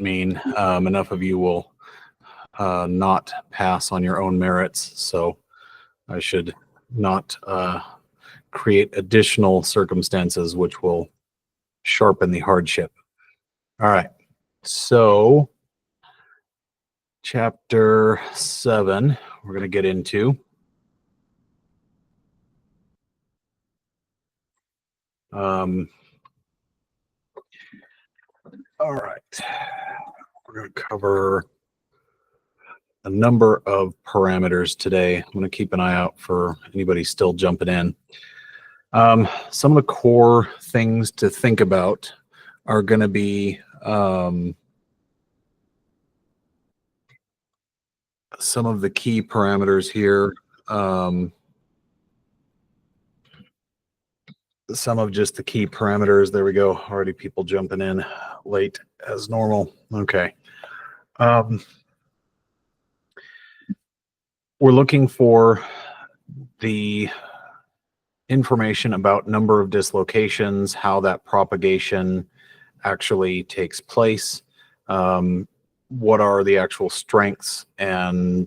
mean. Enough of you will not pass on your own merits, so I should not create additional circumstances which will sharpen the hardship. All right, so chapter 7 we're going to get into. All right, we're going to cover a number of parameters today. I'm going to keep an eye out for anybody still jumping in. Some of the core things to think about are going to be some of the key parameters here. Some of just the key parameters. There we go. Already people jumping in late as normal. Okay. We're looking for the information about number of dislocations, how that propagation actually takes place, what are the actual strengths and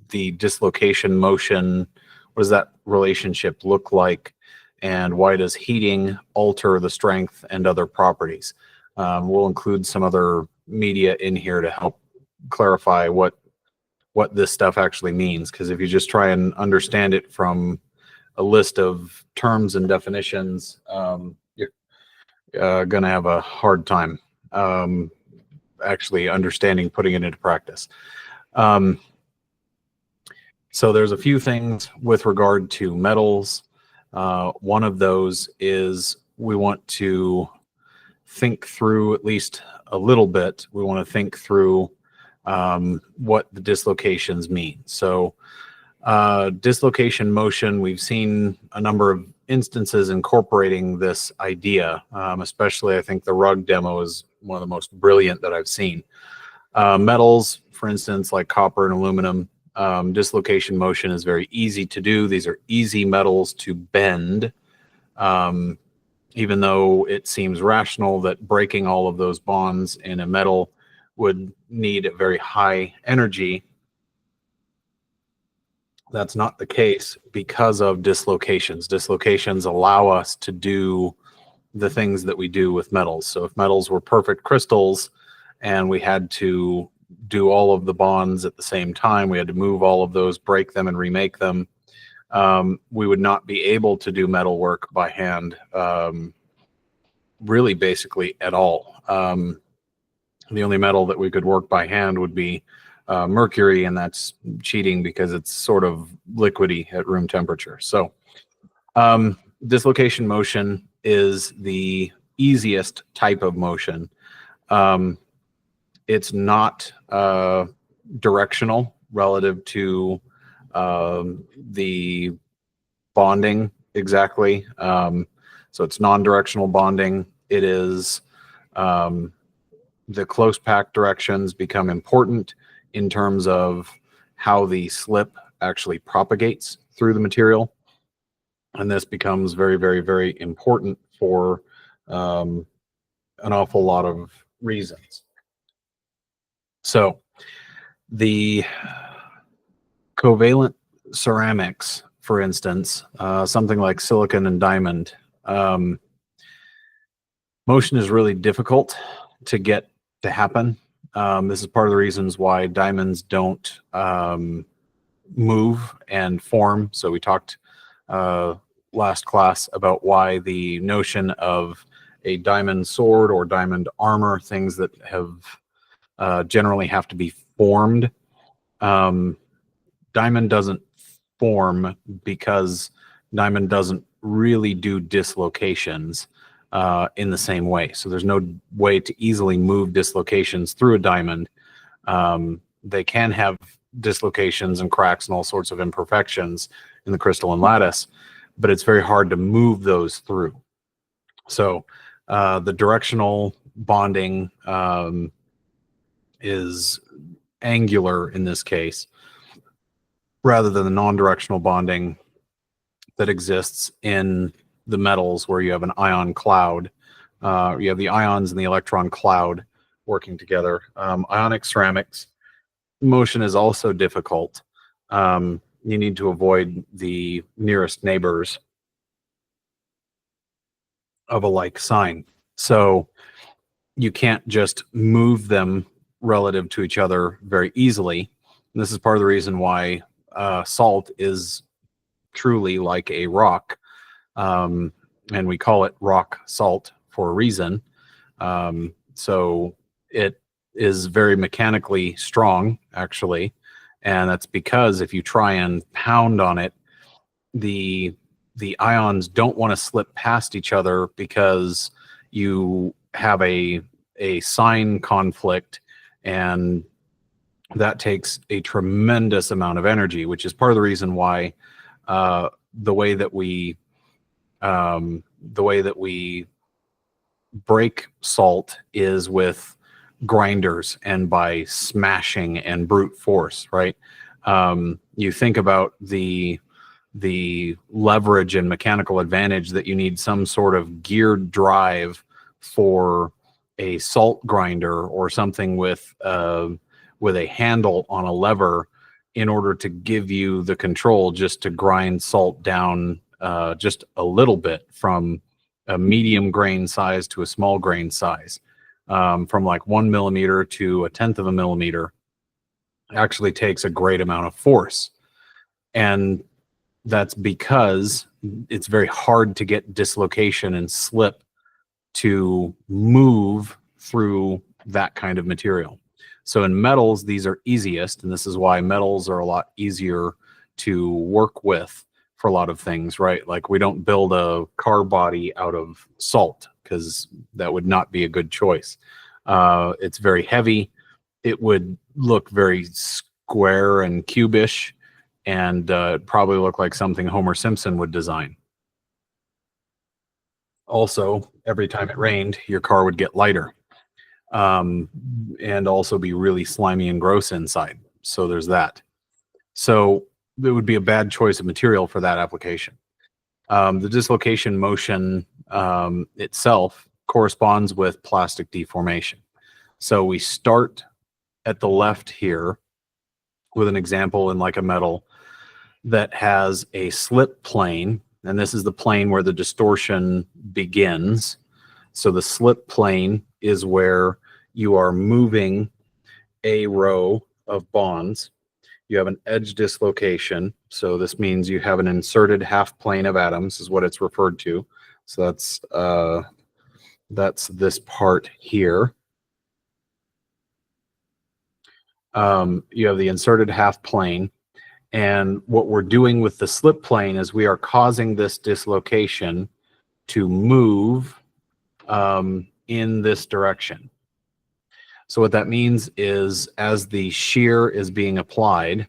the dislocation motion, what does that relationship look like, and why does heating alter the strength and other properties. We'll include some other media in here to help clarify what this stuff actually means, because if you just try and understand it from a list of terms and definitions, you're going to have a hard time actually understanding putting it into practice. So there's a few things with regard to metals. One of those is we want to think through, at least a little bit, we want to think through what the dislocations mean. So dislocation motion, we've seen a number of instances incorporating this idea, especially I think the rug demo is one of the most brilliant that I've seen. Metals, for instance, like copper and aluminum, dislocation motion is very easy to do. These are easy metals to bend, even though it seems rational that breaking all of those bonds in a metal would need a very high energy. That's not the case because of dislocations. Dislocations allow us to do the things that we do with metals. So if metals were perfect crystals and we had to do all of the bonds at the same time, we had to move all of those, break them, and remake them, we would not be able to do metal work by hand, really basically at all. The only metal that we could work by hand would be mercury, and that's cheating because it's sort of liquidy at room temperature. So dislocation motion is the easiest type of motion. It's not directional relative to the bonding exactly. So it's non-directional bonding. It is the close pack directions become important in terms of how the slip actually propagates through the material. And this becomes very, very, very important for an awful lot of reasons. So the covalent ceramics, for instance, something like silicon and diamond, motion is really difficult to get to happen. This is part of the reasons why diamonds don't move and form. So we talked last class about why the notion of a diamond sword or diamond armor, things that have generally have to be formed. Diamond doesn't form because diamond doesn't really do dislocations in the same way. So there's no way to easily move dislocations through a diamond. They can have dislocations and cracks and all sorts of imperfections in the crystalline lattice, but it's very hard to move those through. So the directional bonding is angular in this case, rather than the non-directional bonding that exists in the metals, where you have an ion cloud. You have the ions in the electron cloud, working together. Ionic ceramics, motion is also difficult. You need to avoid the nearest neighbors of a like sign. So you can't just move them relative to each other very easily. And this is part of the reason why salt is truly like a rock. And we call it rock salt for a reason. So it is very mechanically strong, actually. And that's because if you try and pound on it, the ions don't want to slip past each other because you have a sign conflict, and that takes a tremendous amount of energy, which is part of the reason why the way that we break salt is with grinders and by smashing and brute force, right? You think about the leverage and mechanical advantage that you need some sort of geared drive for a salt grinder or something with a handle on a lever in order to give you the control just to grind salt down just a little bit from a medium grain size to a small grain size, from like 1 millimeter to 1/10 of a millimeter, actually takes a great amount of force. And that's because it's very hard to get dislocation and slip to move through that kind of material. So in metals, these are easiest, and this is why metals are a lot easier to work with for a lot of things, right? Like we don't build a car body out of salt because that would not be a good choice. It's very heavy. It would look very square and cubish, and probably look like something Homer Simpson would design. Also, every time it rained, your car would get lighter, and also be really slimy and gross inside. So there's that. So it would be a bad choice of material for that application. The dislocation motion itself corresponds with plastic deformation. So we start at the left here with an example in like a metal that has a slip plane, and this is the plane where the distortion begins. So the slip plane is where you are moving a row of bonds. You have an edge dislocation. So this means you have an inserted half plane of atoms is what it's referred to. So that's this part here. You have the inserted half plane. And what we're doing with the slip plane is we are causing this dislocation to move in this direction. So what that means is as the shear is being applied,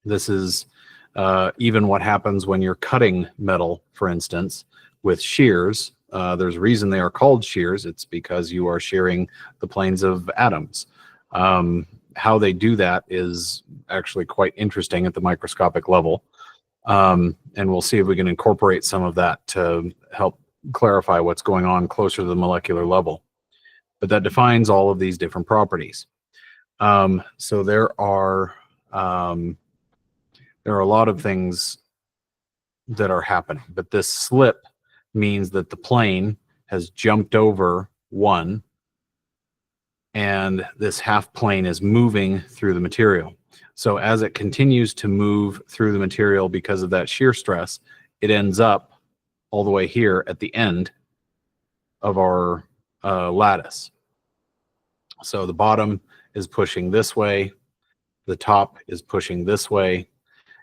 this is even what happens when you're cutting metal, for instance, with shears. There's a reason they are called shears. It's because you are shearing the planes of atoms. How they do that is actually quite interesting at the microscopic level. And we'll see if we can incorporate some of that to help clarify what's going on closer to the molecular level. But that defines all of these different properties. So there are a lot of things that are happening, but this slip means that the plane has jumped over one, and this half plane is moving through the material. So as it continues to move through the material because of that shear stress, it ends up all the way here at the end of our lattice. So the bottom is pushing this way, the top is pushing this way,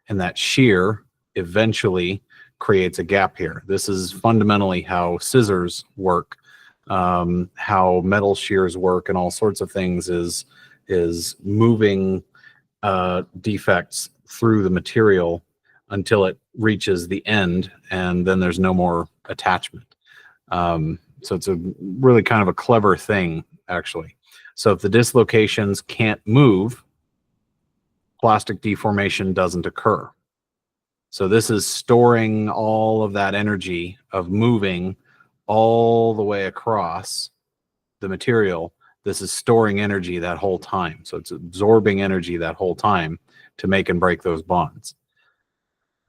and that shear eventually creates a gap here. This is fundamentally how scissors work, how metal shears work, and all sorts of things is moving defects through the material until it reaches the end, and then there's no more attachment. So it's a really kind of a clever thing, actually. So if the dislocations can't move, plastic deformation doesn't occur. So this is storing all of that energy of moving all the way across the material This is storing energy that whole time. So it's absorbing energy that whole time to make and break those bonds.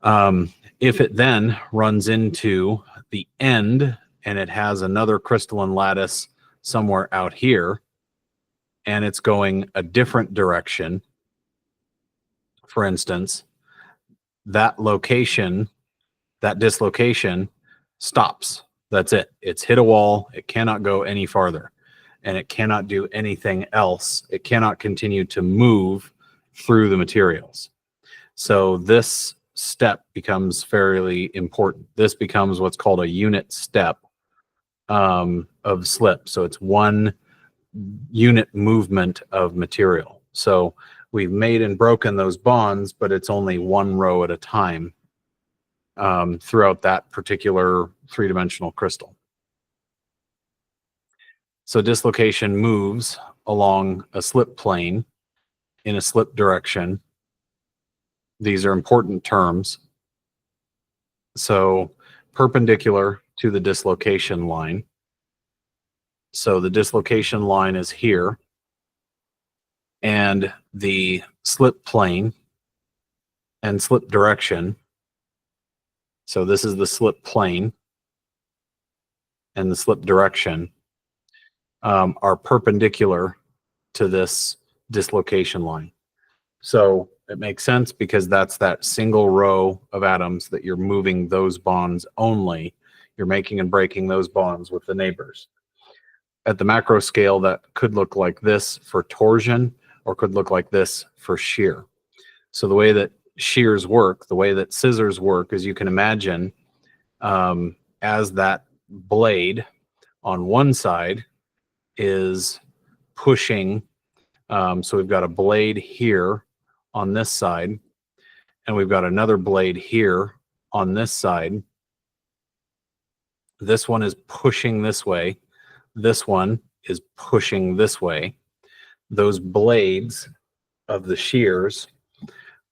If it then runs into the end and it has another crystalline lattice somewhere out here, and it's going a different direction, for instance, that location, that dislocation stops. That's it. It's hit a wall. It cannot go any farther, and it cannot do anything else. It cannot continue to move through the materials. So this step becomes fairly important. This becomes what's called a unit step of slip. So it's one unit movement of material. So we've made and broken those bonds, but it's only one row at a time throughout that particular three-dimensional crystal. So dislocation moves along a slip plane in a slip direction. These are important terms. So perpendicular to the dislocation line. So the dislocation line is here, and the slip plane and slip direction. So this is the slip plane and the slip direction are perpendicular to this dislocation line. So it makes sense because that's that single row of atoms that you're moving those bonds only. You're making and breaking those bonds with the neighbors. At the macro scale, that could look like this for torsion or could look like this for shear. So the way that shears work, the way that scissors work, is you can imagine as that blade on one side is pushing. So we've got a blade here on this side, and we've got another blade here on this side. This one is pushing this way. This one is pushing this way. Those blades of the shears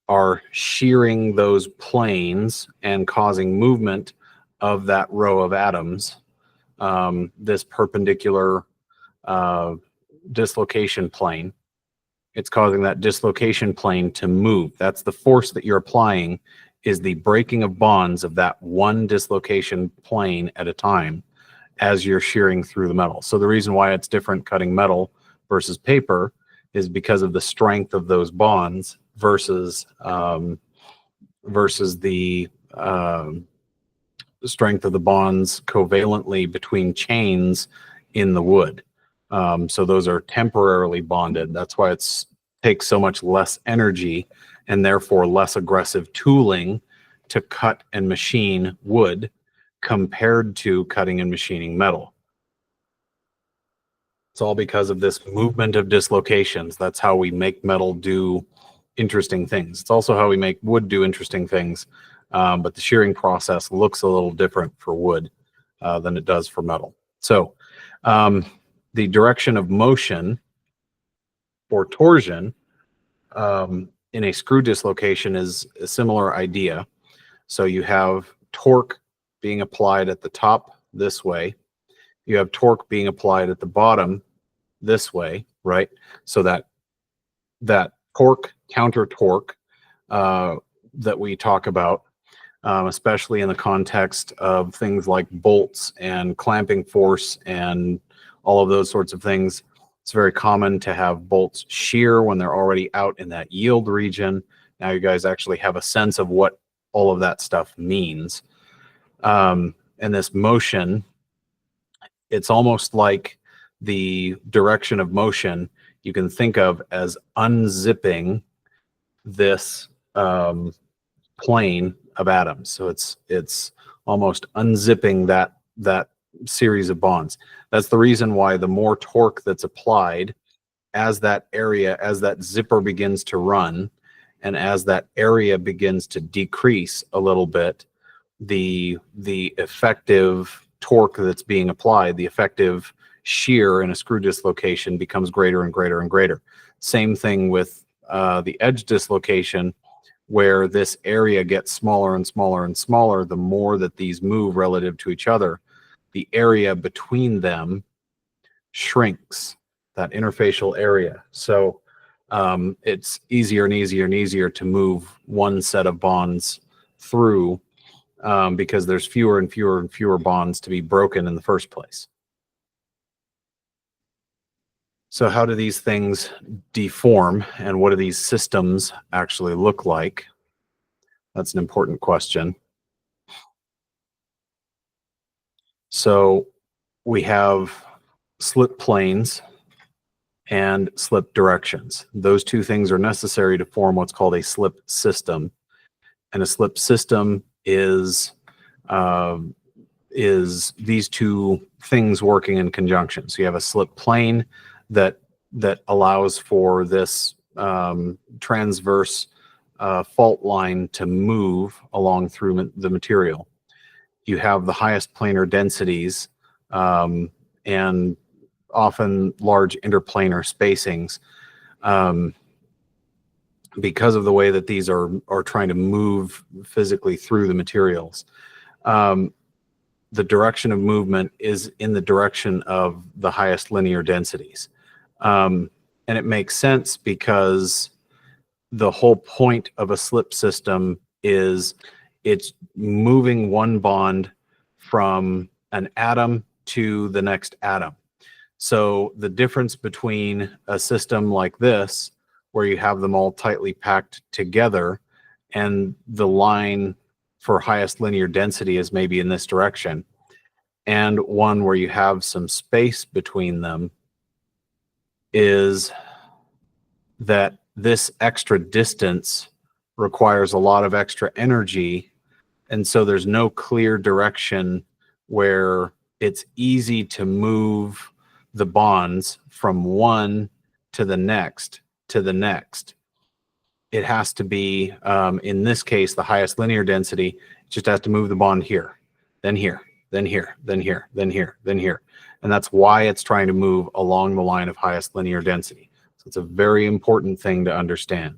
are shearing those planes and causing movement of that row of atoms. This perpendicular dislocation plane, it's causing that dislocation plane to move. That's the force that you're applying, is the breaking of bonds of that one dislocation plane at a time as you're shearing through the metal. So the reason why it's different cutting metal versus paper is because of the strength of those bonds versus the strength of the bonds covalently between chains in the wood. So those are temporarily bonded. That's why it takes so much less energy and therefore less aggressive tooling to cut and machine wood compared to cutting and machining metal. It's all because of this movement of dislocations. That's how we make metal do interesting things. It's also how we make wood do interesting things, but the shearing process looks a little different for wood than it does for metal. So the direction of motion for torsion in a screw dislocation is a similar idea. So you have torque being applied at the top this way. You have torque being applied at the bottom this way, right? So that torque, counter torque that we talk about, especially in the context of things like bolts and clamping force and all of those sorts of things. It's very common to have bolts shear when they're already out in that yield region. Now you guys actually have a sense of what all of that stuff means. And this motion, it's almost like the direction of motion you can think of as unzipping this plane of atoms. So it's almost unzipping that series of bonds. That's the reason why the more torque that's applied as that area, as that zipper begins to run, and as that area begins to decrease a little bit, the effective torque that's being applied, the effective shear in a screw dislocation becomes greater and greater and greater. Same thing with the edge dislocation, where this area gets smaller and smaller and smaller the more that these move relative to each other. The area between them shrinks. that interfacial area. So it's easier and easier and easier to move one set of bonds through because there's fewer and fewer and fewer bonds to be broken in the first place. So how do these things deform, and what do these systems actually look like? That's an important question. So we have slip planes and slip directions. Those two things are necessary to form what's called a slip system. And a slip system is these two things working in conjunction. So you have a slip plane that allows for this transverse fault line to move along through the material. You have the highest planar densities and often large interplanar spacings because of the way that these are trying to move physically through the materials. The direction of movement is in the direction of the highest linear densities. And it makes sense because the whole point of a slip system is it's moving one bond from an atom to the next atom. So the difference between a system like this, where you have them all tightly packed together, and the line for highest linear density is maybe in this direction, and one where you have some space between them, is that this extra distance requires a lot of extra energy. And so there's no clear direction where it's easy to move the bonds from one to the next to the next. It has to be, in this case, the highest linear density. It just has to move the bond here, then here, then here, then here, then here, then here. And that's why it's trying to move along the line of highest linear density. So it's a very important thing to understand.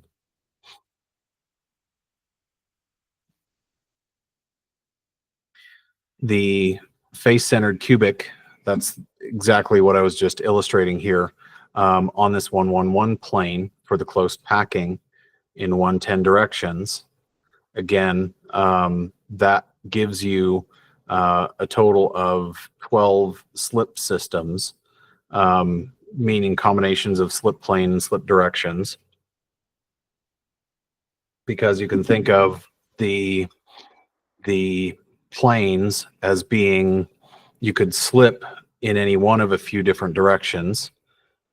The face-centered cubic, that's exactly what I was just illustrating here, on this 111 plane for the close packing in 110 directions. Again, that gives you a total of 12 slip systems, meaning combinations of slip plane and slip directions, because you can think of the planes as being, you could slip in any one of a few different directions.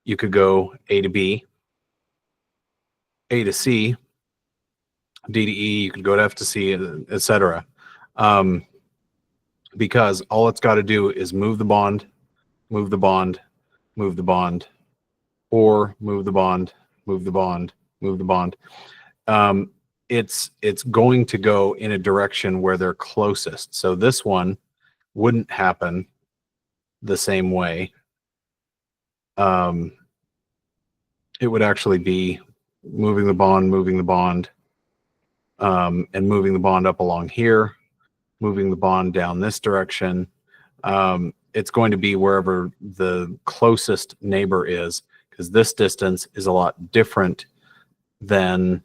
You could go A to B, A to C, D to E, you could go to F to C, etc. Because all it's got to do is move the bond, move the bond, move the bond, or move the bond, move the bond, move the bond. It's going to go in a direction where they're closest. So this one wouldn't happen the same way. It would actually be moving the bond, and moving the bond up along here, moving the bond down this direction. It's going to be wherever the closest neighbor is, because this distance is a lot different than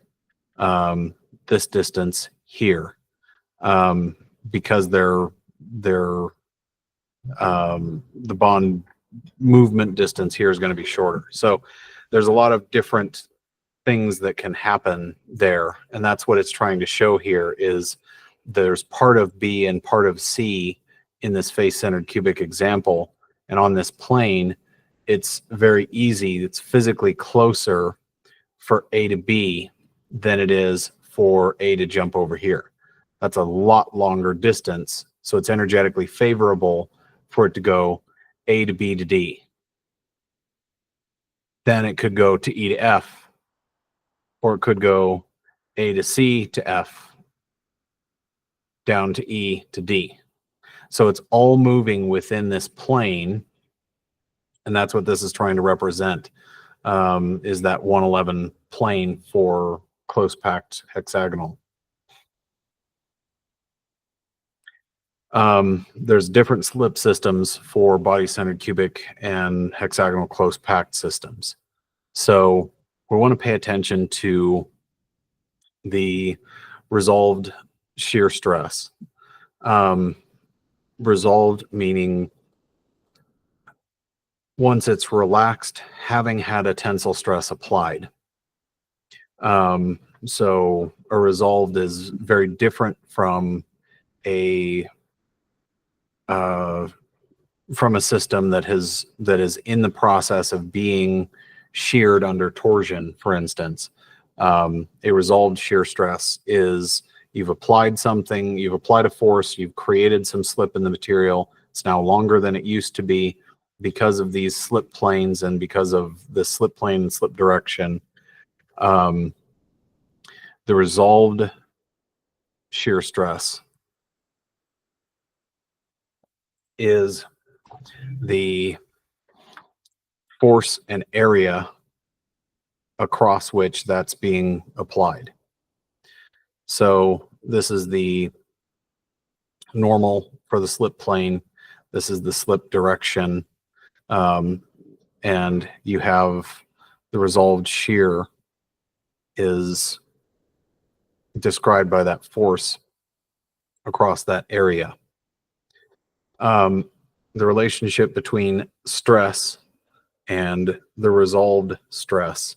this distance here, because the bond movement distance here is going to be shorter. So there's a lot of different things that can happen there, and that's what it's trying to show here. Is there's part of B and part of C in this face-centered cubic example, and on this plane it's very easy, it's physically closer for A to B than it is for A to jump over here. That's a lot longer distance, so it's energetically favorable for it to go A to B to D. Then it could go to E to F, or it could go A to C to F, down to E to D. So it's all moving within this plane, and that's what this is trying to represent, is that 111 plane for close packed hexagonal. There's different slip systems for body-centered cubic and hexagonal close packed systems. So we want to pay attention to the resolved shear stress. Resolved meaning once it's relaxed, having had a tensile stress applied. So a resolved is very different from a system that is in the process of being sheared under torsion, for instance. A resolved shear stress is you've applied something, you've applied a force, you've created some slip in the material. It's now longer than it used to be because of these slip planes and because of the slip plane and slip direction. The resolved shear stress is the force and area across which that's being applied. So this is the normal for the slip plane. This is the slip direction. And you have the resolved shear is described by that force across that area. The relationship between stress and the resolved stress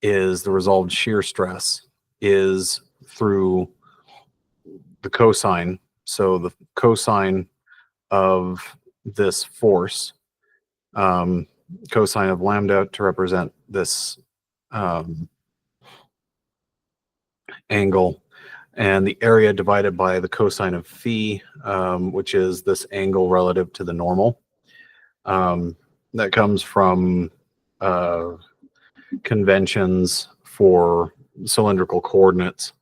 is the resolved shear stress is through the cosine. So the cosine of this force, cosine of lambda to represent this angle, and the area divided by the cosine of phi, which is this angle relative to the normal. That comes from conventions for cylindrical coordinates.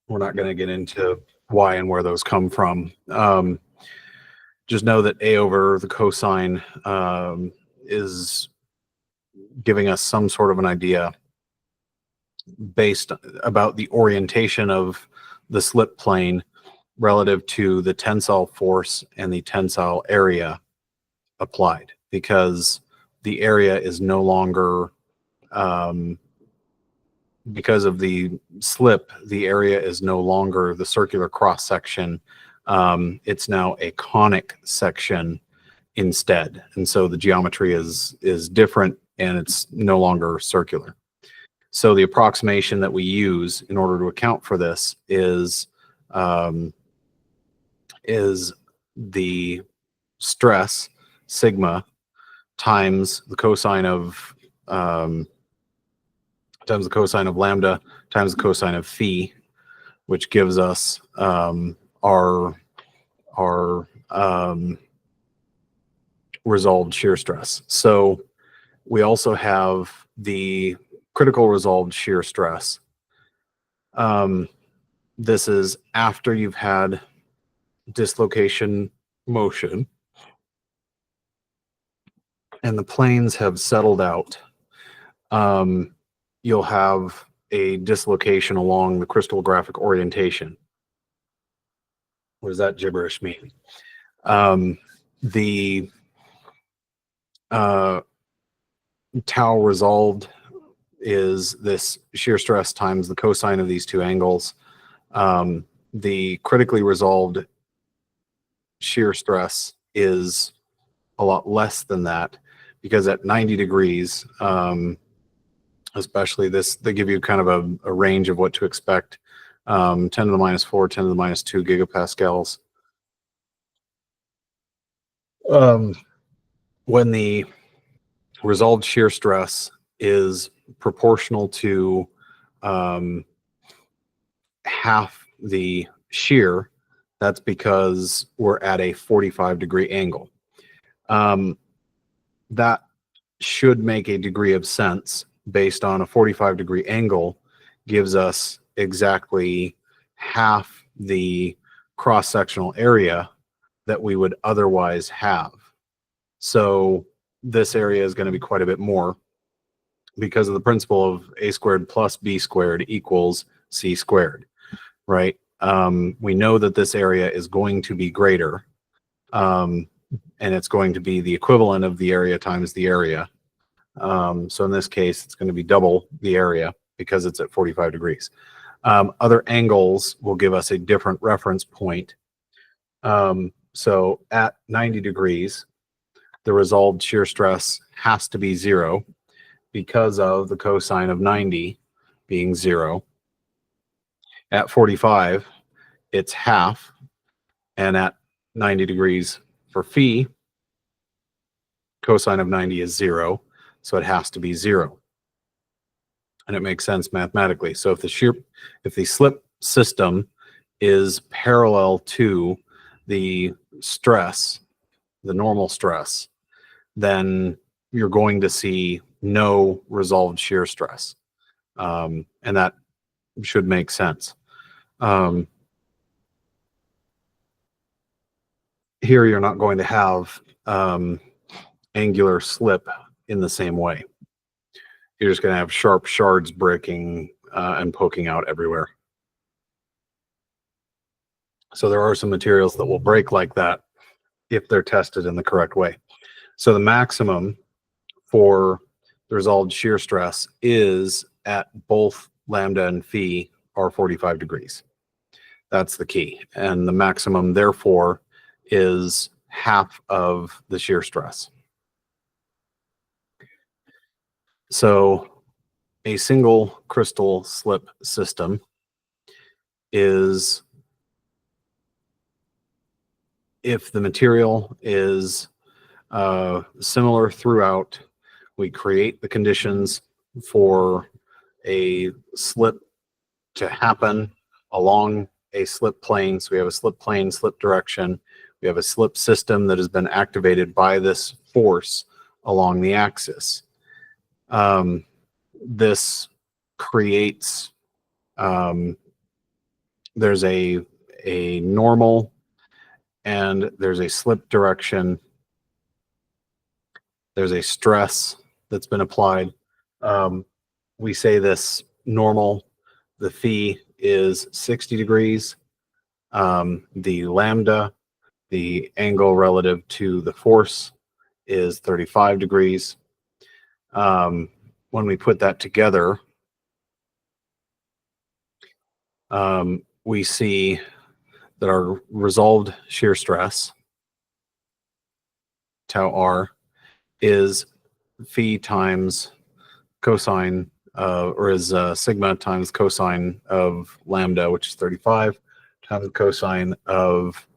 We're not going to get into why and where those come from. Just know that A over the cosine is giving us some sort of an idea based about the orientation of the slip plane relative to the tensile force and the tensile area applied, because the area is no longer, because of the slip, the area is no longer the circular cross section. It's now a conic section instead. And so the geometry is different and it's no longer circular. So the approximation that we use in order to account for this is the stress sigma times the cosine of lambda times the cosine of phi, which gives us our resolved shear stress. So we also have the critical resolved shear stress. This is after you've had dislocation motion and the planes have settled out. You'll have a dislocation along the crystallographic orientation. What does that gibberish mean? The tau resolved is this shear stress times the cosine of these two angles. The critically resolved shear stress is a lot less than that, because at 90 degrees, especially this, they give you kind of a range of what to expect. 10 to the minus 4, 10 to the minus 2 gigapascals. When the resolved shear stress is proportional to half the shear, that's because we're at a 45-degree angle. That should make a degree of sense based on a 45-degree angle gives us exactly half the cross-sectional area that we would otherwise have. So this area is going to be quite a bit more because of the principle of a squared plus b squared equals c squared, right? We know that this area is going to be greater, and it's going to be the equivalent of the area times the area. So in this case, it's going to be double the area because it's at 45 degrees. Other angles will give us a different reference point. So at 90 degrees, the resolved shear stress has to be 0 because of the cosine of 90 being 0. At 45, it's half, and at 90 degrees for phi, cosine of 90 is 0, so it has to be 0. And it makes sense mathematically. So if the slip system is parallel to the stress, the normal stress, then you're going to see no resolved shear stress. And that should make sense. Here, you're not going to have angular slip in the same way. You're just going to have sharp shards breaking and poking out everywhere. So there are some materials that will break like that if they're tested in the correct way. So the maximum for the resolved shear stress is at both lambda and phi are 45 degrees. That's the key. And the maximum, therefore, is half of the shear stress. So a single crystal slip system is, if the material is similar throughout, we create the conditions for a slip to happen along a slip plane. So we have a slip plane, slip direction. We have a slip system that has been activated by this force along the axis. This creates, there's a normal and there's a slip direction. There's a stress that's been applied. We say this normal, the phi is 60 degrees. The lambda, the angle relative to the force, is 35 degrees. When we put that together, we see that our resolved shear stress, tau r, is phi times cosine, or is sigma times cosine of lambda, which is 35, times cosine of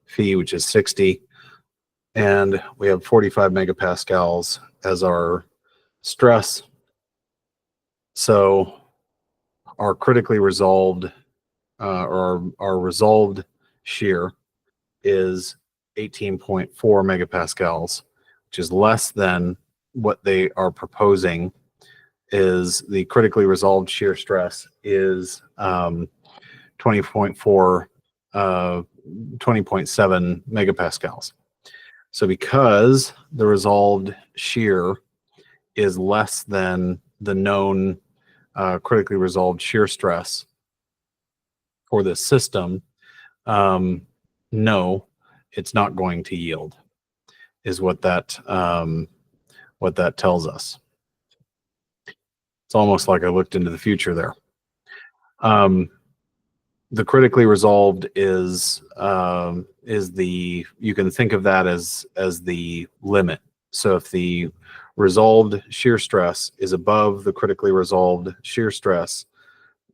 phi, which is 60. And we have 45 megapascals as our stress. So our critically resolved, or our resolved shear is 18.4 megapascals, which is less than what they are proposing. Is the critically resolved shear stress is 20.7 megapascals. So because the resolved shear is less than the known critically resolved shear stress for this system, no, it's not going to yield, is what that tells us. It's almost like I looked into the future there. The critically resolved is the, you can think of that as the limit. So if the resolved shear stress is above the critically resolved shear stress,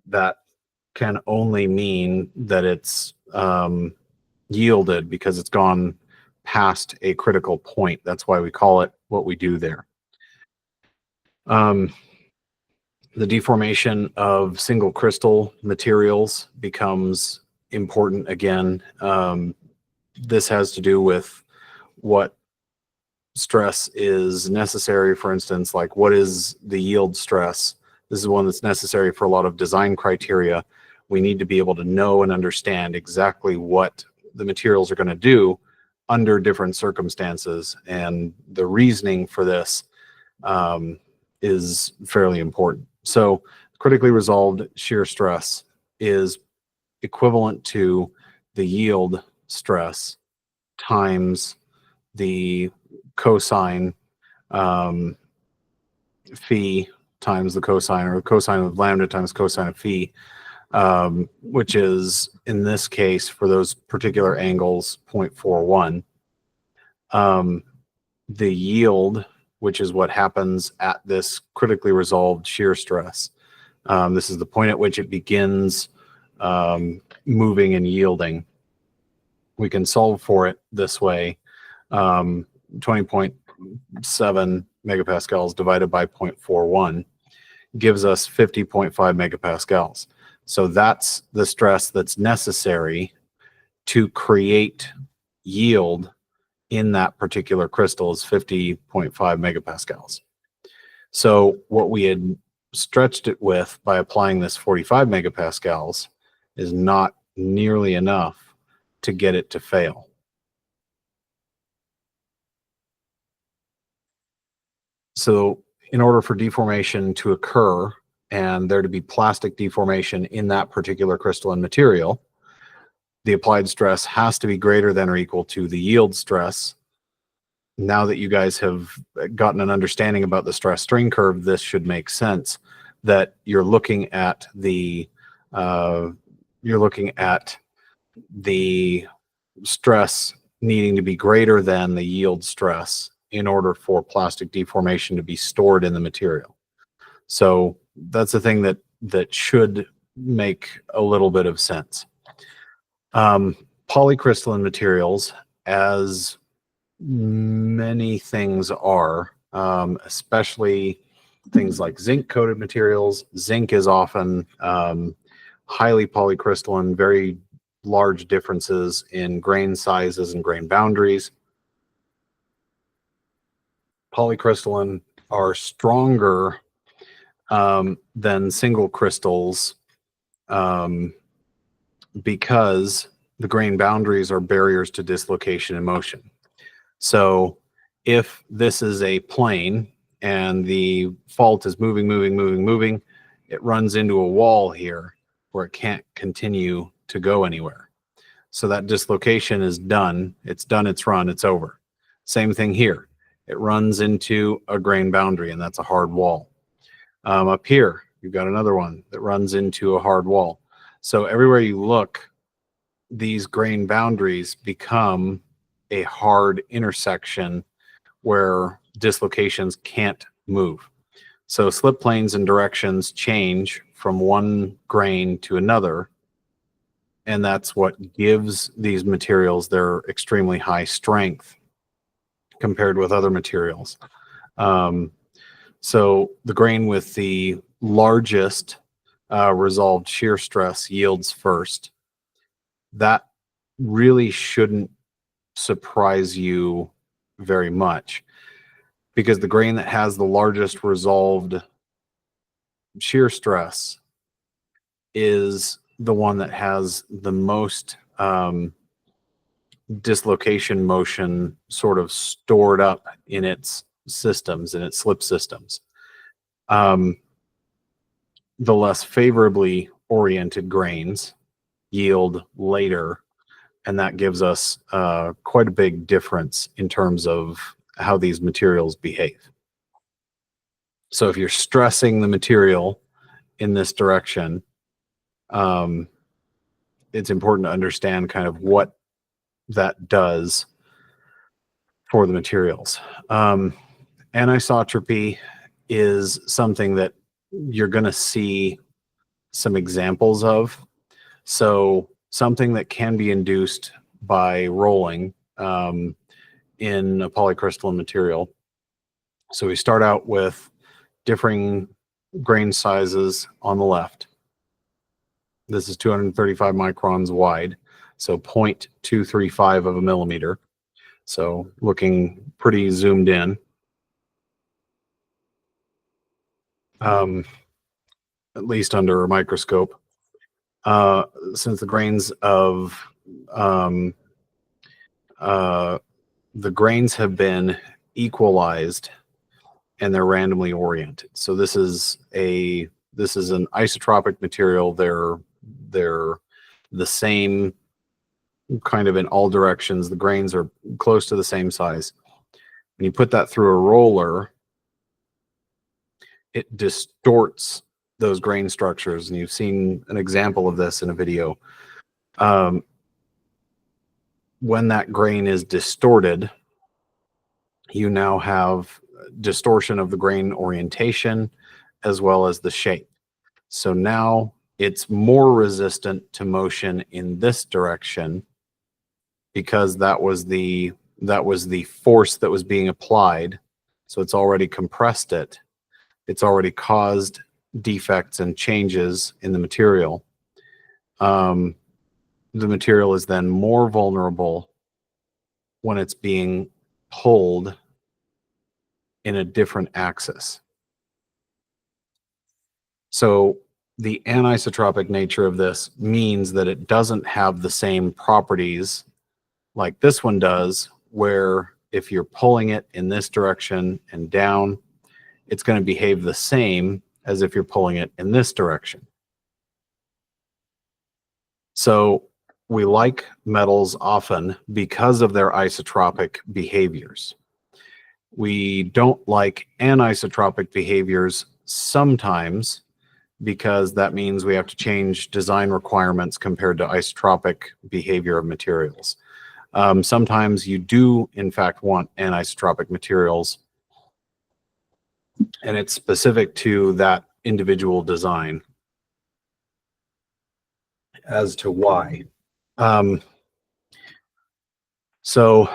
that can only mean that it's yielded because it's gone past a critical point. That's why we call it what we do there. The deformation of single crystal materials becomes important again. This has to do with what stress is necessary. For instance, like what is the yield stress? This is one that's necessary for a lot of design criteria. We need to be able to know and understand exactly what the materials are going to do under different circumstances. And the reasoning for this is fairly important. So critically resolved shear stress is equivalent to the yield stress times the cosine phi times the cosine, or cosine of lambda times cosine of phi, which is, in this case, for those particular angles, 0.41. The yield, which is what happens at this critically resolved shear stress. This is the point at which it begins moving and yielding. We can solve for it this way. 20.7 megapascals divided by 0.41 gives us 50.5 megapascals. So that's the stress that's necessary to create yield in that particular crystal, is 50.5 megapascals. So what we had stretched it with by applying this 45 megapascals is not nearly enough to get it to fail. So in order for deformation to occur and there to be plastic deformation in that particular crystalline material, the applied stress has to be greater than or equal to the yield stress. Now that you guys have gotten an understanding about the stress strain curve, this should make sense, that you're looking at the stress needing to be greater than the yield stress in order for plastic deformation to be stored in the material. So that's the thing that should make a little bit of sense. Polycrystalline materials, as many things are, especially things like zinc-coated materials. Zinc is often highly polycrystalline, very large differences in grain sizes and grain boundaries. Polycrystalline are stronger than single crystals because the grain boundaries are barriers to dislocation and motion. So if this is a plane and the fault is moving, it runs into a wall here where it can't continue to go anywhere. So that dislocation is done. It's done its run. It's over. Same thing here. It runs into a grain boundary, and that's a hard wall. Up here, you've got another one that runs into a hard wall. So everywhere you look, these grain boundaries become a hard intersection where dislocations can't move. So slip planes and directions change from one grain to another, and that's what gives these materials their extremely high strength compared with other materials. So the grain with the largest resolved shear stress yields first. That really shouldn't surprise you very much, because the grain that has the largest resolved shear stress is the one that has the most dislocation motion sort of stored up in its systems, in its slip systems. The less favorably oriented grains yield later, and that gives us quite a big difference in terms of how these materials behave. So if you're stressing the material in this direction, it's important to understand kind of what that does for the materials. Anisotropy is something that you're going to see some examples of. So something that can be induced by rolling in a polycrystalline material. So we start out with differing grain sizes on the left. This is 235 microns wide, so 0.235 of a millimeter. So looking pretty zoomed in. At least under a microscope. Since the grains of the grains have been equalized and they're randomly oriented. So this is an isotropic material. They're the same kind of in all directions. The grains are close to the same size. When you put that through a roller, it distorts those grain structures. And you've seen an example of this in a video. When that grain is distorted, you now have distortion of the grain orientation as well as the shape. So now it's more resistant to motion in this direction because that was the force that was being applied. So it's already compressed it. It's already caused defects and changes in the material. The material is then more vulnerable when it's being pulled in a different axis. So the anisotropic nature of this means that it doesn't have the same properties like this one does, where if you're pulling it in this direction and down, it's going to behave the same as if you're pulling it in this direction. So we like metals often because of their isotropic behaviors. We don't like anisotropic behaviors sometimes because that means we have to change design requirements compared to isotropic behavior of materials. Sometimes you do, in fact, want anisotropic materials, and it's specific to that individual design as to why. So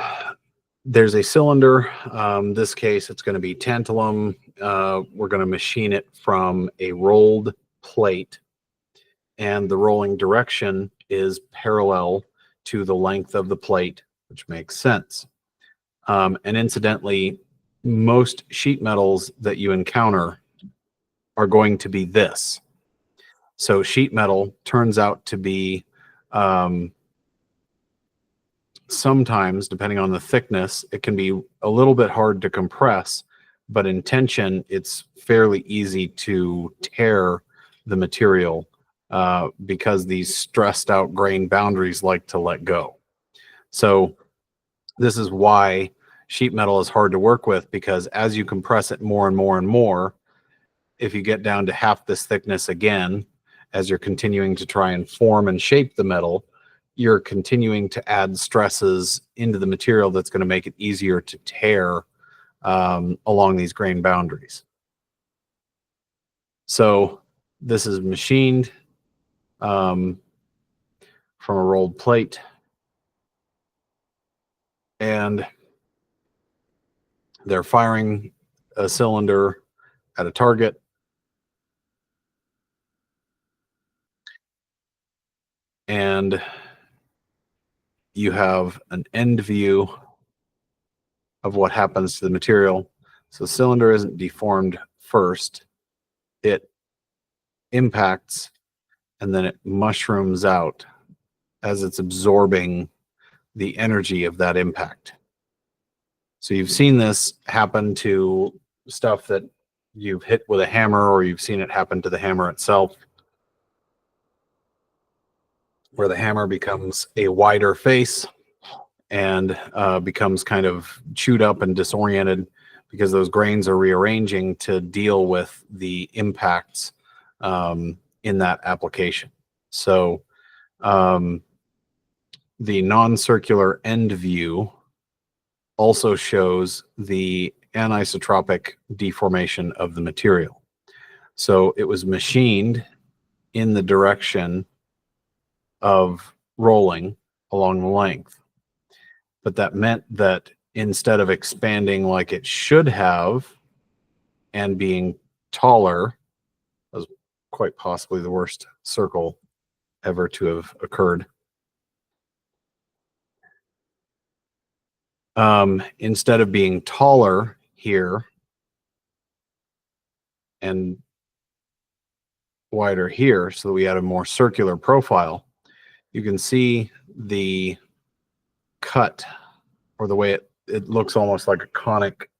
there's a cylinder. This case, it's going to be tantalum. We're going to machine it from a rolled plate, and the rolling direction is parallel to the length of the plate, which makes sense. And incidentally, most sheet metals that you encounter are going to be this. So sheet metal turns out to be sometimes, depending on the thickness, it can be a little bit hard to compress, but in tension, it's fairly easy to tear the material because these stressed out grain boundaries like to let go. So this is why sheet metal is hard to work with, because as you compress it more and more and more, if you get down to half this thickness again, as you're continuing to try and form and shape the metal, you're continuing to add stresses into the material that's going to make it easier to tear along these grain boundaries. So this is machined from a rolled plate, and they're firing a cylinder at a target. And you have an end view of what happens to the material. So the cylinder isn't deformed first. It impacts and then it mushrooms out as it's absorbing the energy of that impact. So you've seen this happen to stuff that you've hit with a hammer, or you've seen it happen to the hammer itself, where the hammer becomes a wider face and becomes kind of chewed up and disoriented because those grains are rearranging to deal with the impacts in that application. So the non-circular end view also shows the anisotropic deformation of the material. So it was machined in the direction of rolling along the length. But that meant that instead of expanding like it should have and being taller, was quite possibly the worst circle ever to have occurred. Instead of being taller here and wider here, so that we had a more circular profile, you can see the cut, or the way it looks almost like a conic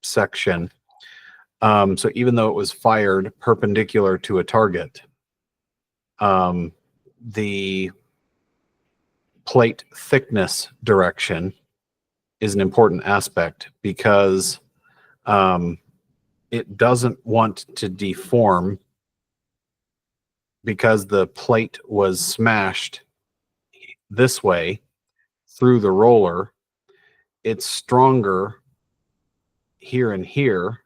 section. So even though it was fired perpendicular to a target, the plate thickness direction is an important aspect because it doesn't want to deform because the plate was smashed this way through the roller. It's stronger here and here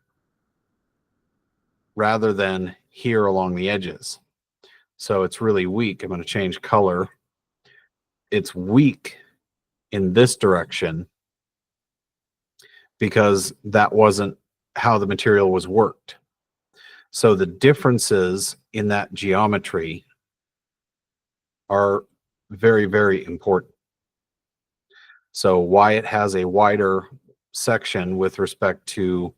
rather than here along the edges. So it's really weak. I'm going to change color. It's weak in this direction because that wasn't how the material was worked. So the differences in that geometry are very, very important. So why it has a wider section with respect to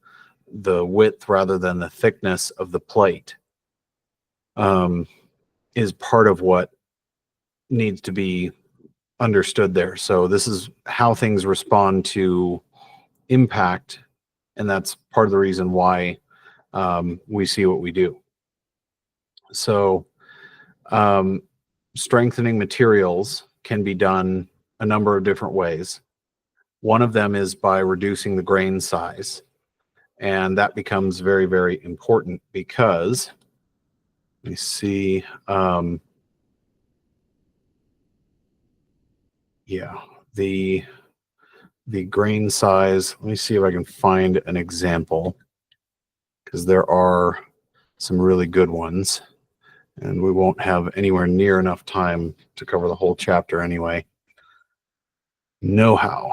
the width rather than the thickness of the plate is part of what needs to be understood there. So this is how things respond to impact, and that's part of the reason why we see what we do. So strengthening materials can be done a number of different ways. One of them is by reducing the grain size. And that becomes very, very important because, let me see, yeah, the grain size, let me see if I can find an example because there are some really good ones and we won't have anywhere near enough time to cover the whole chapter anyway. Know-how.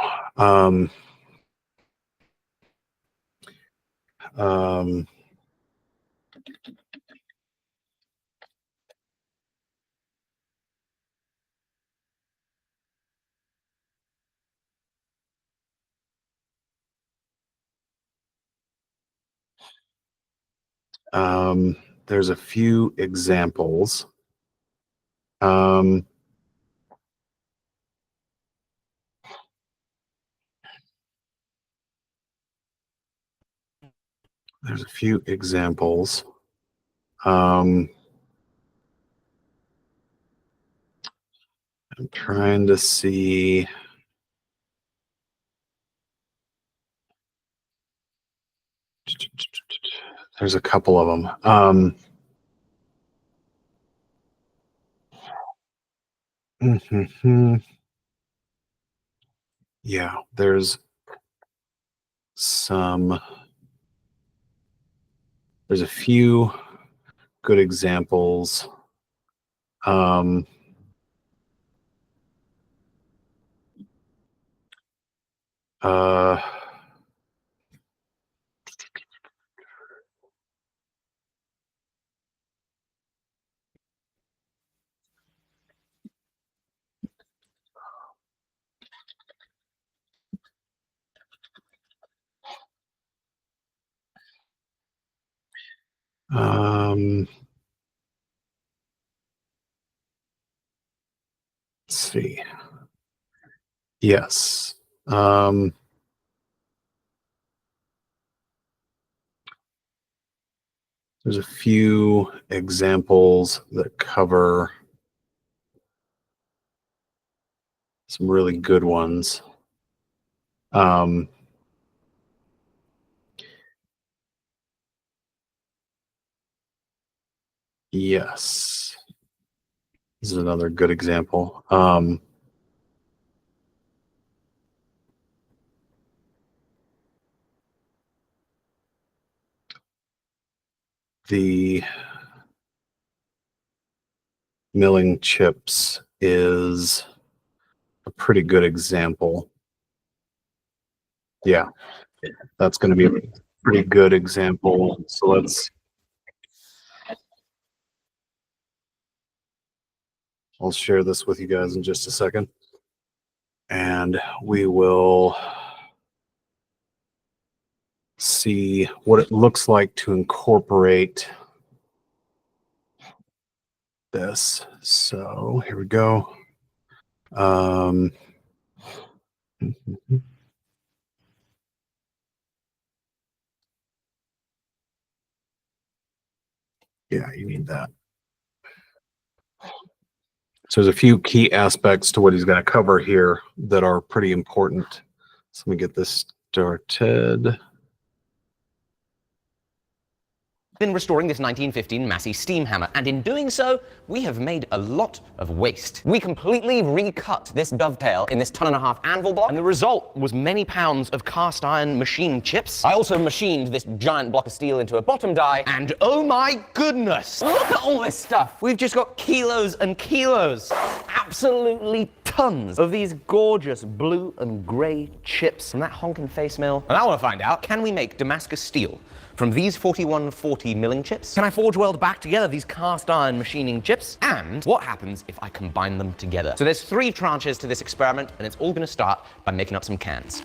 There's a few examples. There's a few examples. I'm trying to see. There's a couple of them. Yeah, there's a few good examples. Um, uh, let's see. Yes. There's a few examples that cover some really good ones. Yes. This is another good example. The milling chips is a pretty good example. Yeah, that's going to be a pretty good example. So I'll share this with you guys in just a second. And we will see what it looks like to incorporate this. So here we go. Yeah, you need that. So there's a few key aspects to what he's going to cover here that are pretty important. So let me get this started. Been restoring this 1915 Massey steam hammer, and in doing so, we have made a lot of waste. We completely recut this dovetail in this 1.5 ton anvil block, and the result was many pounds of cast iron machine chips. I also machined this giant block of steel into a bottom die, and oh my goodness, look at all this stuff. We've just got kilos and kilos, absolutely tons of these gorgeous blue and gray chips from that honking face mill. And I want to find out, can we make Damascus steel from these 4140 milling chips? Can I forge weld back together these cast iron machining chips? And what happens if I combine them together? So there's 3 tranches to this experiment, and it's all going to start by making up some cans.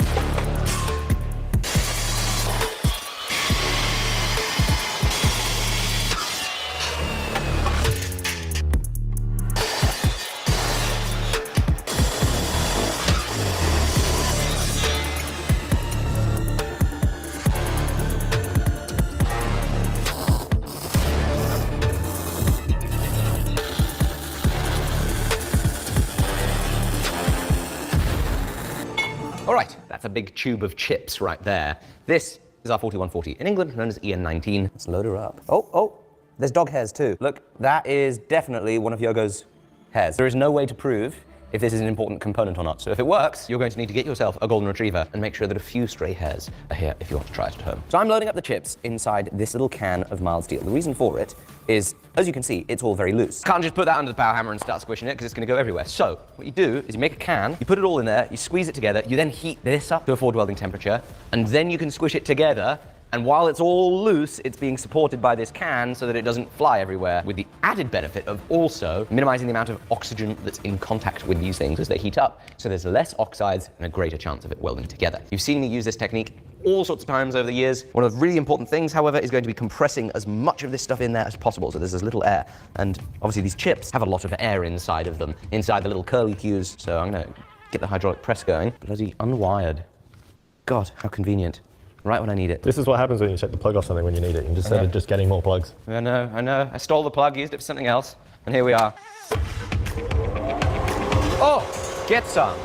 All right, that's a big tube of chips right there. This is our 4140, in England known as EN19. Let's load her up. Oh, there's dog hairs too. Look, that is definitely one of Yogo's hairs. There is no way to prove if this is an important component or not. So if it works, you're going to need to get yourself a golden retriever and make sure that a few stray hairs are here if you want to try it at home. So I'm loading up the chips inside this little can of mild steel. The reason for it is, as you can see, it's all very loose. Can't just put that under the power hammer and start squishing it because it's going to go everywhere. So what you do is you make a can, you put it all in there, you squeeze it together, you then heat this up to a forge welding temperature, and then you can squish it together. And while it's all loose, it's being supported by this can so that it doesn't fly everywhere, with the added benefit of also minimizing the amount of oxygen that's in contact with these things as they heat up. So there's less oxides and a greater chance of it welding together. You've seen me use this technique all sorts of times over the years. One of the really important things, however, is going to be compressing as much of this stuff in there as possible so there's as little air. And obviously these chips have a lot of air inside of them, inside the little curly cues. So I'm gonna get the hydraulic press going. Bloody unwired. God, how convenient. Right when I need it. This is what happens when you take the plug off something when you need it. Instead of just getting more plugs. I know. I stole the plug, used it for something else, and here we are. Oh, get some.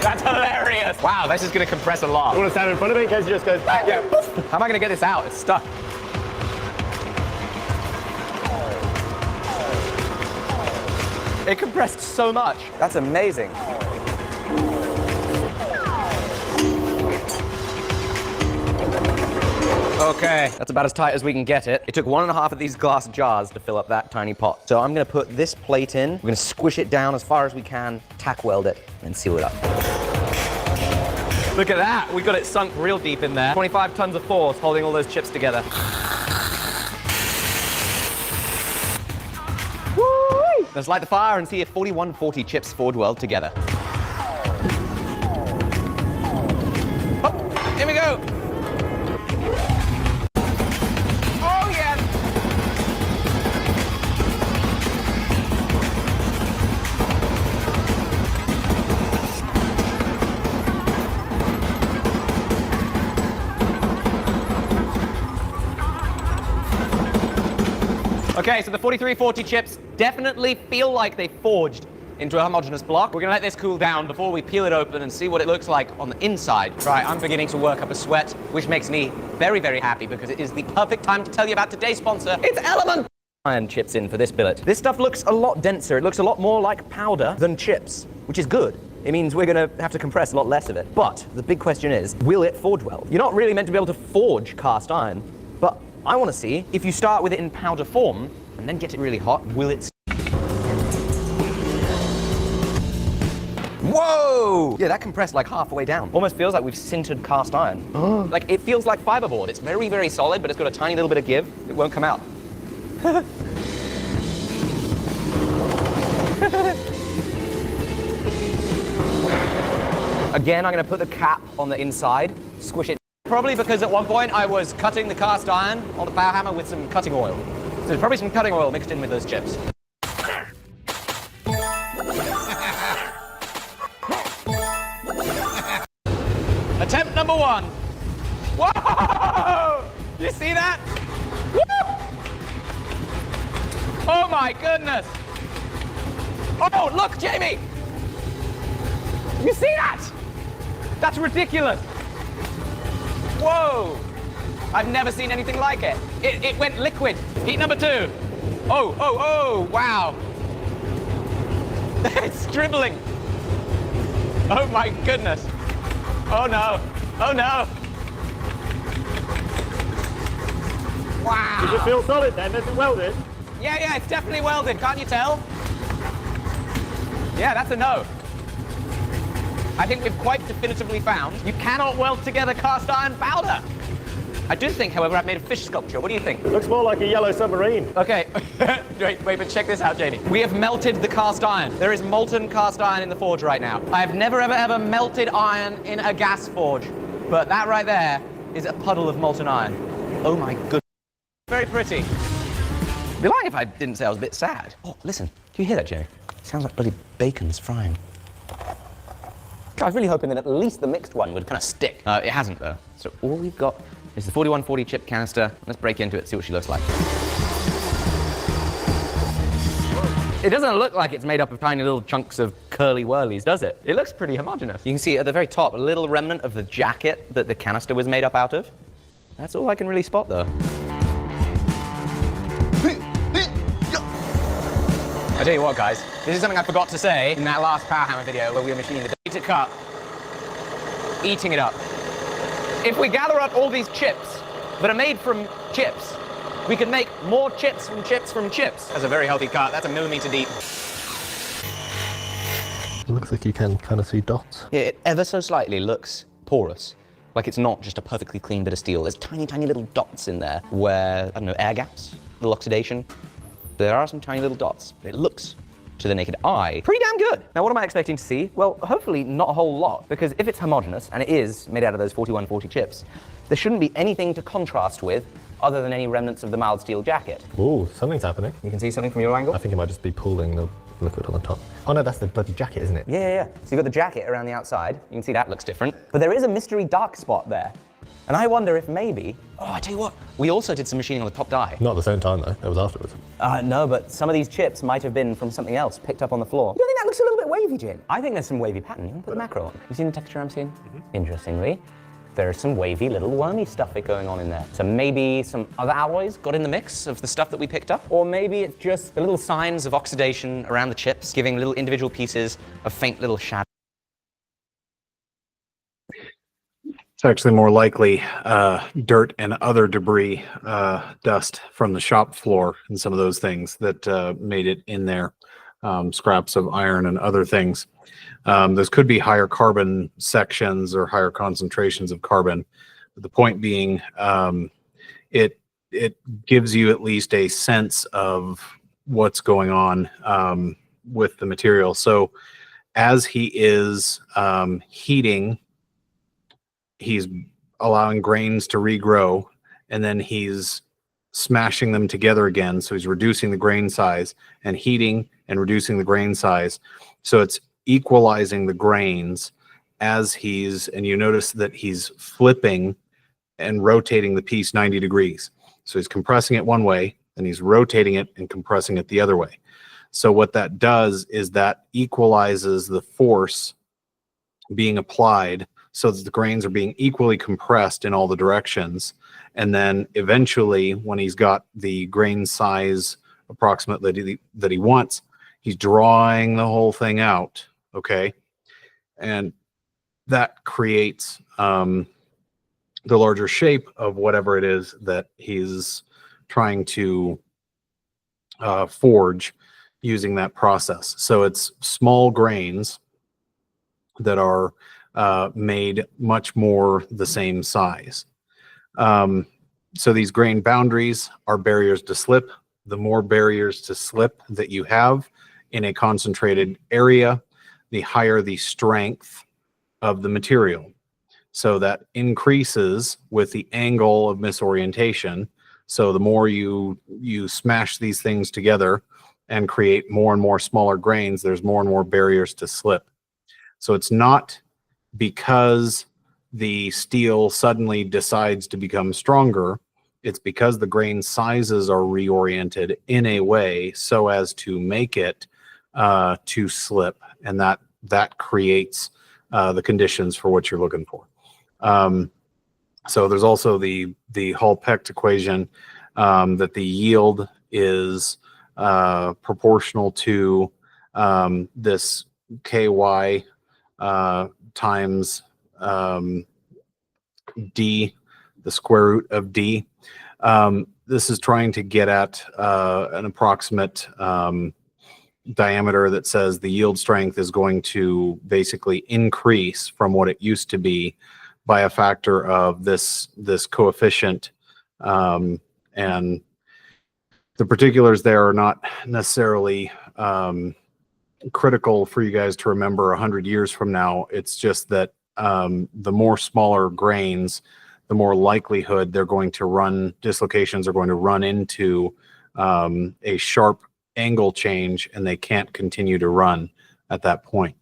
That's hilarious. Wow, this is going to compress a lot. You want to stand in front of it in case it just goes, yeah. How am I going to get this out? It's stuck. It compressed so much. That's amazing. Okay, that's about as tight as we can get it. It took 1.5 of these glass jars to fill up that tiny pot. So I'm gonna put this plate in, we're gonna squish it down as far as we can, tack weld it, and seal it up. Look at that, we got it sunk real deep in there. 25 tons of force holding all those chips together. Woo! Let's light the fire and see if 4140 chips forge weld together. Oh, here we go. Okay, so the 4340 chips definitely feel like they forged into a homogeneous block. We're gonna let this cool down before we peel it open and see what it looks like on the inside. Right, I'm beginning to work up a sweat, which makes me very, very happy because it is the perfect time to tell you about today's sponsor. It's Element! Iron chips in for this billet. This stuff looks a lot denser. It looks a lot more like powder than chips, which is good. It means we're gonna have to compress a lot less of it. But the big question is, will it forge weld? You're not really meant to be able to forge cast iron, but I want to see if you start with it in powder form and then get it really hot, will it? Whoa! Yeah, that compressed like halfway down. Almost feels like we've sintered cast iron. Like, it feels like fiberboard. It's very, very solid, but it's got a tiny little bit of give. It won't come out. Again, I'm gonna put the cap on the inside, squish it. Probably because at one point I was cutting the cast iron on the power hammer with some cutting oil. So there's probably some cutting oil mixed in with those chips. Attempt number 1. Whoa! You see that? Woo! Oh my goodness! Oh, look, Jamie! You see that? That's ridiculous. Whoa! I've never seen anything like it. It went liquid. Heat number 2. Oh, wow. It's dribbling. Oh my goodness. Oh no. Oh no. Wow. Does it feel solid then? Is it welded? Yeah, it's definitely welded. Can't you tell? Yeah, that's a no. I think we've quite definitively found you cannot weld together cast iron powder. I do think, however, I've made a fish sculpture. What do you think? Looks more like a yellow submarine. Okay, wait, but check this out, Jamie. We have melted the cast iron. There is molten cast iron in the forge right now. I have never, ever melted iron in a gas forge. But that right there is a puddle of molten iron. Oh my goodness. Very pretty. I'd be lying if I didn't say I was a bit sad. Oh, listen. Do you hear that, Jamie? It sounds like bloody bacon's frying. I was really hoping that at least the mixed one would kind of stick. It hasn't, though. So all we've got is the 4140 chip canister. Let's break into it, see what she looks like. It doesn't look like it's made up of tiny little chunks of curly whirlies, does it? It looks pretty homogeneous. You can see at the very top a little remnant of the jacket that the canister was made up out of. That's all I can really spot, though. I tell you what, guys, this is something I forgot to say in that last power hammer video where we were machining the to cut, eating it up. If we gather up all these chips that are made from chips, we can make more chips from chips from chips. That's a very healthy cut. That's 1 millimeter deep. It looks like you can kind of see dots. Yeah, it ever so slightly looks porous. Like it's not just a perfectly clean bit of steel. There's tiny, tiny little dots in there where, I don't know, air gaps, little oxidation. There are some tiny little dots. It looks, to the naked eye, pretty damn good. Now, what am I expecting to see? Well, hopefully not a whole lot, because if it's homogeneous, and it is made out of those 4140 chips, there shouldn't be anything to contrast with other than any remnants of the mild steel jacket. Ooh, something's happening. You can see something from your angle? I think it might just be pooling the liquid on the top. Oh no, that's the bloody jacket, isn't it? Yeah. So you've got the jacket around the outside. You can see that looks different. But there is a mystery dark spot there. And I wonder if maybe... Oh, I tell you what. We also did some machining on the top die. Not at the same time though, it was afterwards. No, but some of these chips might have been from something else picked up on the floor. You don't think that looks a little bit wavy, Jim? I think there's some wavy pattern. You want to put the macro on? You seen the texture I'm seeing? Interestingly, there's some wavy little wormy stuff going on in there. So maybe some other alloys got in the mix of the stuff that we picked up? Or maybe it's just the little signs of oxidation around the chips, giving little individual pieces of faint little shadow. It's actually more likely dirt and other debris, dust from the shop floor and some of those things that made it in there, scraps of iron and other things. Those could be higher carbon sections or higher concentrations of carbon. But the point being, it gives you at least a sense of what's going on with the material. So as he is heating, he's allowing grains to regrow, and then he's smashing them together again. So he's reducing the grain size and heating and reducing the grain size. So it's equalizing the grains as and you notice that he's flipping and rotating the piece 90 degrees. So he's compressing it one way, and he's rotating it and compressing it the other way. So what that does is that equalizes the force being applied so that the grains are being equally compressed in all the directions. And then eventually, when he's got the grain size approximately that he wants, he's drawing the whole thing out, okay? And that creates the larger shape of whatever it is that he's trying to forge using that process. So it's small grains that are made much more the same size. So these grain boundaries are barriers to slip. The more barriers to slip that you have in a concentrated area, the higher the strength of the material. So that increases with the angle of misorientation. So the more you smash these things together and create more and more smaller grains, there's more and more barriers to slip. So it's not because the steel suddenly decides to become stronger. It's because the grain sizes are reoriented in a way so as to make it to slip, and that creates the conditions for what you're looking for. So there's also the Hall-Pecht equation, that the yield is proportional to this ky times d, the square root of d. This is trying to get at an approximate diameter that says the yield strength is going to basically increase from what it used to be by a factor of this coefficient, and the particulars there are not necessarily critical for you guys to remember 100 years from now. It's just that the more smaller grains, the more likelihood they're going to run, dislocations are going to run into a sharp angle change, and they can't continue to run at that point.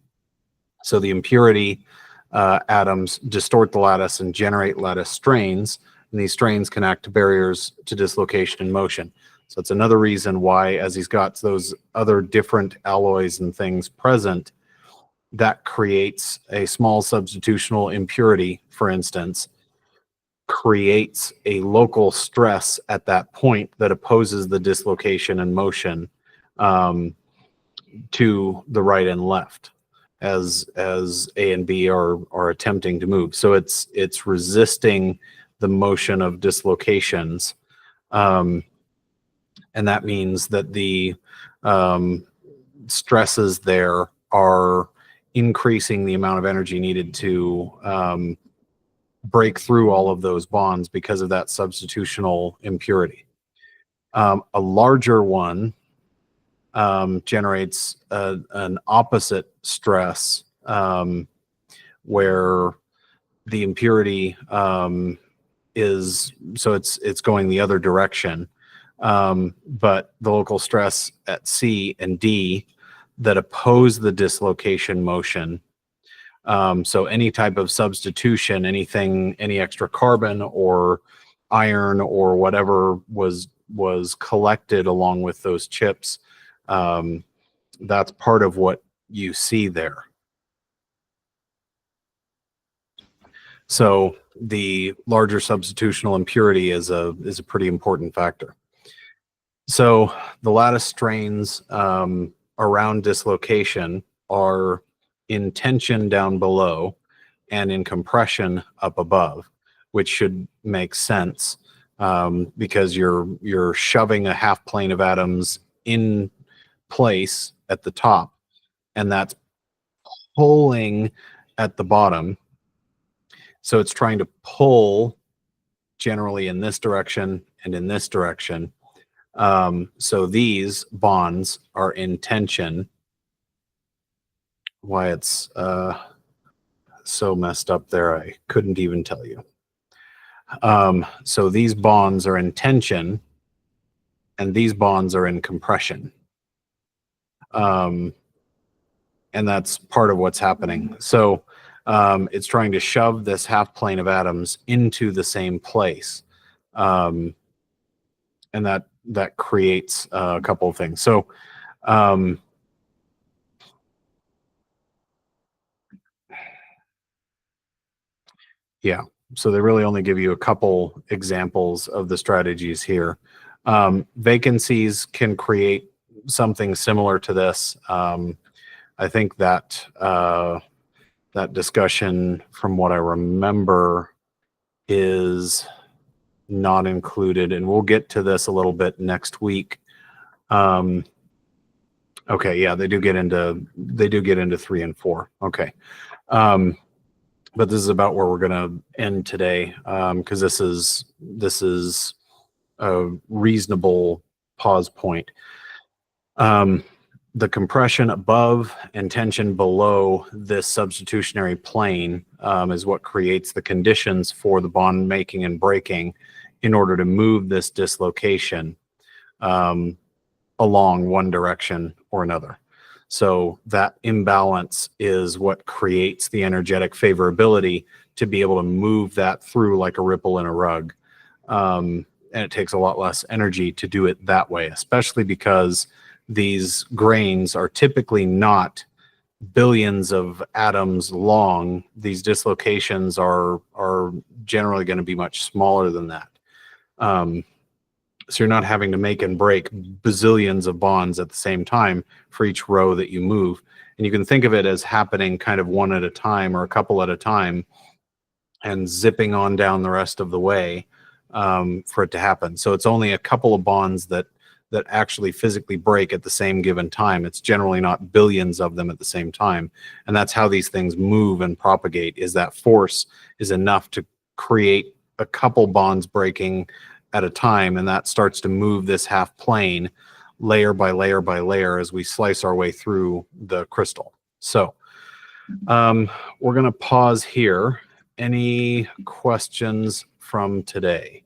So the impurity atoms distort the lattice and generate lattice strains, and these strains can act as barriers to dislocation and motion. So it's another reason why, as he's got those other different alloys and things present, that creates a small substitutional impurity, for instance, creates a local stress at that point that opposes the dislocation and motion to the right and left as A and B are attempting to move. So it's resisting the motion of dislocations, and that means that the stresses there are increasing the amount of energy needed to break through all of those bonds because of that substitutional impurity. A larger one generates an opposite stress, where the impurity is, so it's going the other direction, but the local stress at C and D that oppose the dislocation motion. So any type of substitution, any extra carbon or iron or whatever was collected along with those chips, that's part of what you see there. So the larger substitutional impurity is a pretty important factor. So the lattice strains around dislocation are in tension down below and in compression up above, which should make sense, because you're shoving a half plane of atoms in place at the top, and that's pulling at the bottom. So it's trying to pull generally in this direction and in this direction. So these bonds are in tension. Why it's so messed up there, I couldn't even tell you. So these bonds are in tension, and these bonds are in compression. And that's part of what's happening. So it's trying to shove this half plane of atoms into the same place. And that creates a couple of things. So yeah, so they really only give you a couple examples of the strategies here. Vacancies can create something similar to this. I think that that discussion, from what I remember, is not included, and we'll get to this a little bit next week. Okay, yeah, they do get into 3 and 4. Okay, but this is about where we're going to end today, because this is a reasonable pause point. The compression above and tension below this substitutionary plane is what creates the conditions for the bond making and breaking in order to move this dislocation along one direction or another. So that imbalance is what creates the energetic favorability to be able to move that through like a ripple in a rug. and it takes a lot less energy to do it that way, especially because these grains are typically not billions of atoms long. These dislocations are generally going to be much smaller than that. So you're not having to make and break bazillions of bonds at the same time for each row that you move. And you can think of it as happening kind of one at a time or a couple at a time and zipping on down the rest of the way for it to happen. So it's only a couple of bonds that actually physically break at the same given time. It's generally not billions of them at the same time. And that's how these things move and propagate, is that force is enough to create a couple bonds breaking at a time, and that starts to move this half plane layer by layer by layer as we slice our way through the crystal. So we're going to pause here. Any questions from today?